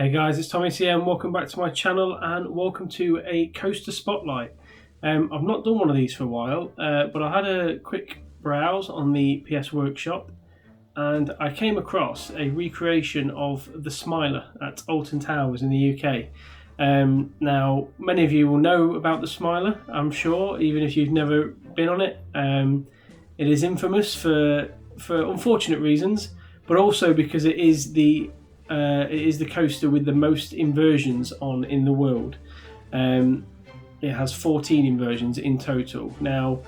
Hey guys, it's Thomas here and welcome back to my channel and welcome to a coaster spotlight. I've not done one of these for a while, but I had a quick browse on the PS Workshop and I came across a recreation of the Smiler at Alton Towers in the UK. Now, many of you will know about the Smiler, I'm sure, even if you've never been on it. It is infamous for unfortunate reasons, but also because it is the coaster with the most inversions on in the world. It has 14 inversions in total. Now,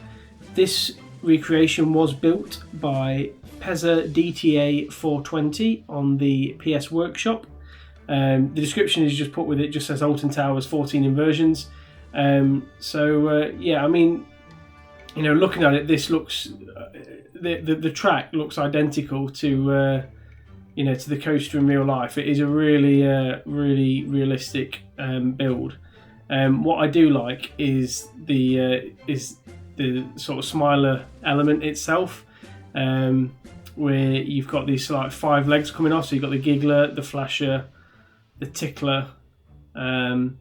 this recreation was built by Pezza DTA 420 on the PS Workshop. The description is just put with it, just says Alton Towers 14 inversions. Yeah, I mean, you know, looking at it, this looks the track looks identical to to the coaster in real life. It is a really realistic build. What I do like is the sort of Smiler element itself, where you've got these like 5 legs coming off. So you've got the giggler, the flasher, the tickler, what have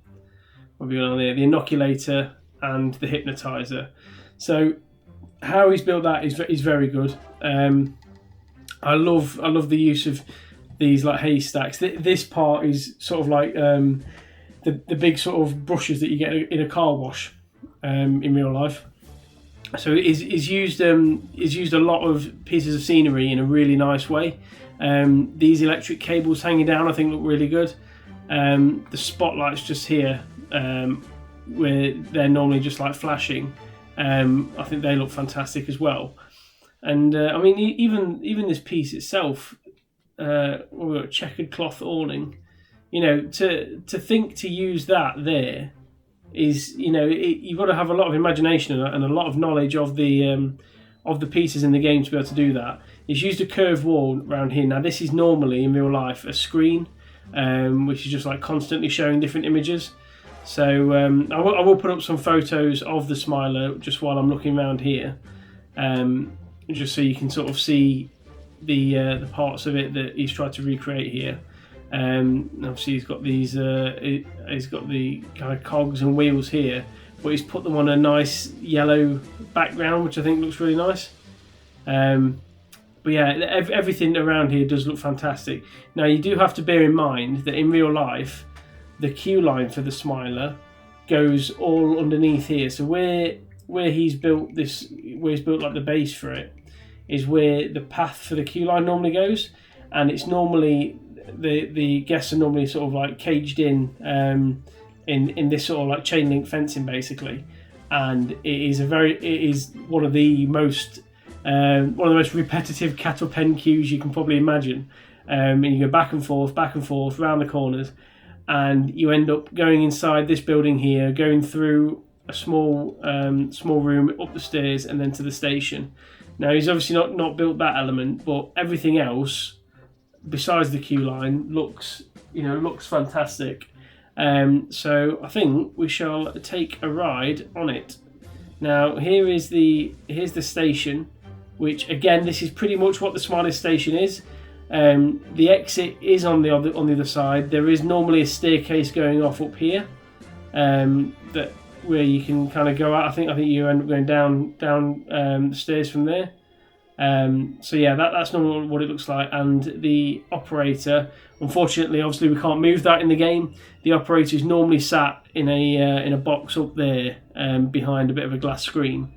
we got on there? The inoculator and the hypnotizer. So how he's built that is very good. I love the use of these like haystacks. This part is sort of like the big sort of brushes that you get in a car wash in real life. So it's used a lot of pieces of scenery in a really nice way. These electric cables hanging down I think look really good. The spotlights just here, where they're normally just like flashing, I think they look fantastic as well. And I mean, even this piece itself, we've got a checkered cloth awning. You know, to think to use that there is, you know, you've got to have a lot of imagination and a lot of knowledge of the pieces in the game to be able to do that. It's used a curved wall around here. Now, this is normally in real life a screen, which is just like constantly showing different images. So I will put up some photos of the Smiler just while I'm looking around here. Just so you can sort of see the parts of it that he's tried to recreate here. Obviously he's got these, he's got the kind of cogs and wheels here, but he's put them on a nice yellow background, which I think looks really nice. But yeah, everything around here does look fantastic. Now you do have to bear in mind that in real life, the queue line for the Smiler goes all underneath here. So where he's built this, where he's built like the base for it, is where the path for the queue line normally goes, and it's normally the guests are normally sort of like caged in this sort of like chain link fencing basically, and it is one of the most repetitive cattle pen queues you can probably imagine. And you go back and forth around the corners, and you end up going inside this building here, going through a small room, up the stairs, and then to the station. Now he's obviously not built that element, but everything else besides the queue line looks fantastic. So I think we shall take a ride on it. Now here's the station, which again, this is pretty much what the Smiler station is. The exit is on the other side. There is normally a staircase going off up here, where you can kind of go out. I think you end up going down the stairs from there. So yeah, that's normally what it looks like. And the operator, unfortunately, obviously we can't move that in the game. The operator is normally sat in a box up there, behind a bit of a glass screen.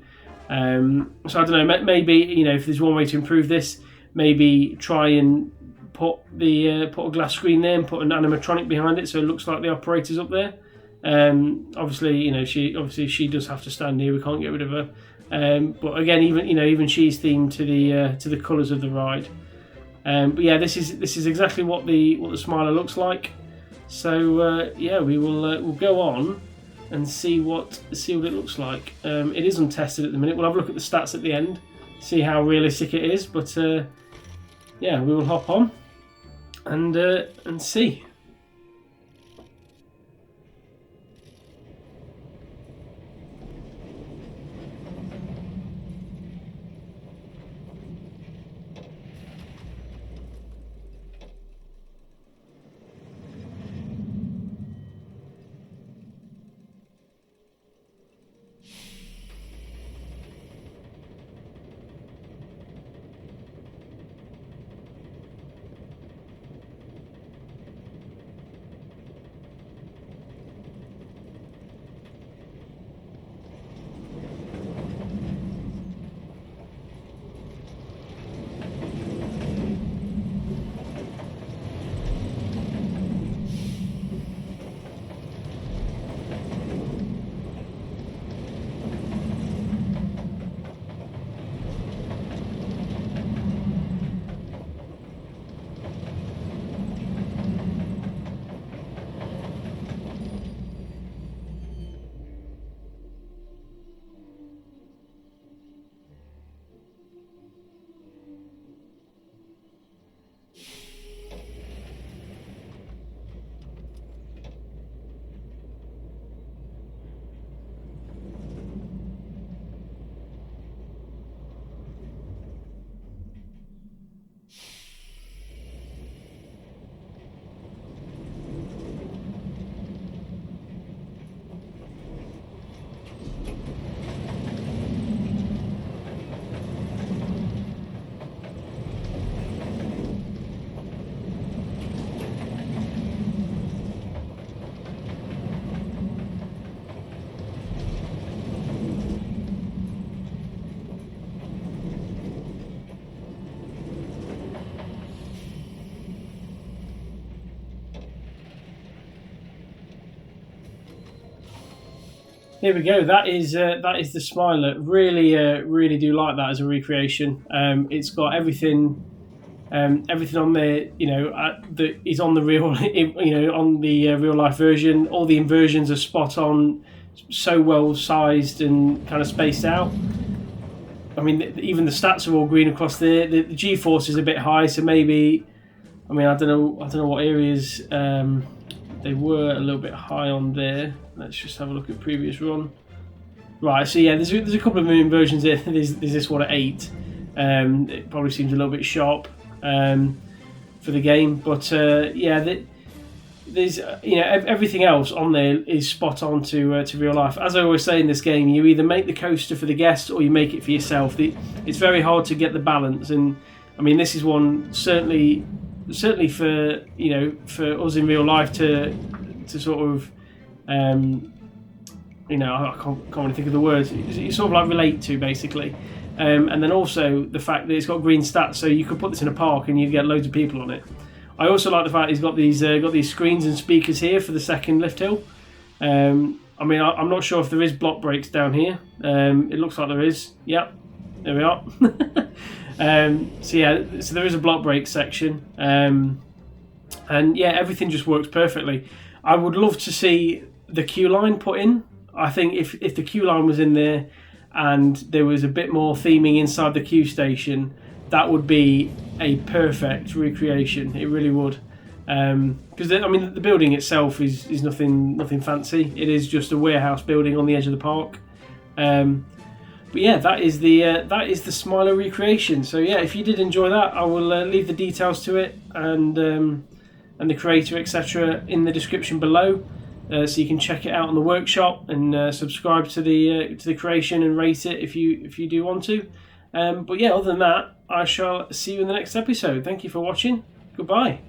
So I don't know. Maybe, you know, if there's one way to improve this, maybe try and put a glass screen there and put an animatronic behind it, so it looks like the operator's up there. Obviously, you know, she does have to stand here. We can't get rid of her. But again, even she's themed to the colours of the ride. But yeah, this is exactly what the Smiler looks like. So yeah, we'll go on and see what it looks like. It is untested at the minute. We'll have a look at the stats at the end, see how realistic it is. But yeah, we will hop on and see. Here we go. That is the Smiler. Really, really do like that as a recreation. It's got everything on there. That is on the real, on the real life version. All the inversions are spot on, so well sized and kind of spaced out. I mean, even the stats are all green across there. The G-force is a bit high, so maybe. I mean, I don't know what areas they were a little bit high on there. Let's just have a look at previous run. Right, so yeah, there's a couple of inversions there. There's this one at 8. It probably seems a little bit sharp for the game, but yeah, there's everything else on there is spot on to real life. As I always say in this game, you either make the coaster for the guests or you make it for yourself. It's very hard to get the balance, and I mean this is one certainly for for us in real life to sort of I can't really think of the words. You sort of like relate to basically, and then also the fact that it's got green stats, so you could put this in a park and you'd get loads of people on it. I also like the fact he's got these screens and speakers here for the second lift hill. I mean, I'm not sure if there is block breaks down here. It looks like there is. Yep, there we are. So there is a block break section, and yeah, everything just works perfectly. I would love to see the queue line put in. I think if the queue line was in there and there was a bit more theming inside the queue station, that would be a perfect recreation. It really would, because I mean the building itself is nothing fancy. It is just a warehouse building on the edge of the park. But yeah, that is the Smiler recreation. So yeah, if you did enjoy that, I will leave the details to it and the creator, etc., in the description below, so you can check it out on the workshop and subscribe to the creation and rate it if you do want to. But yeah, other than that, I shall see you in the next episode. Thank you for watching. Goodbye.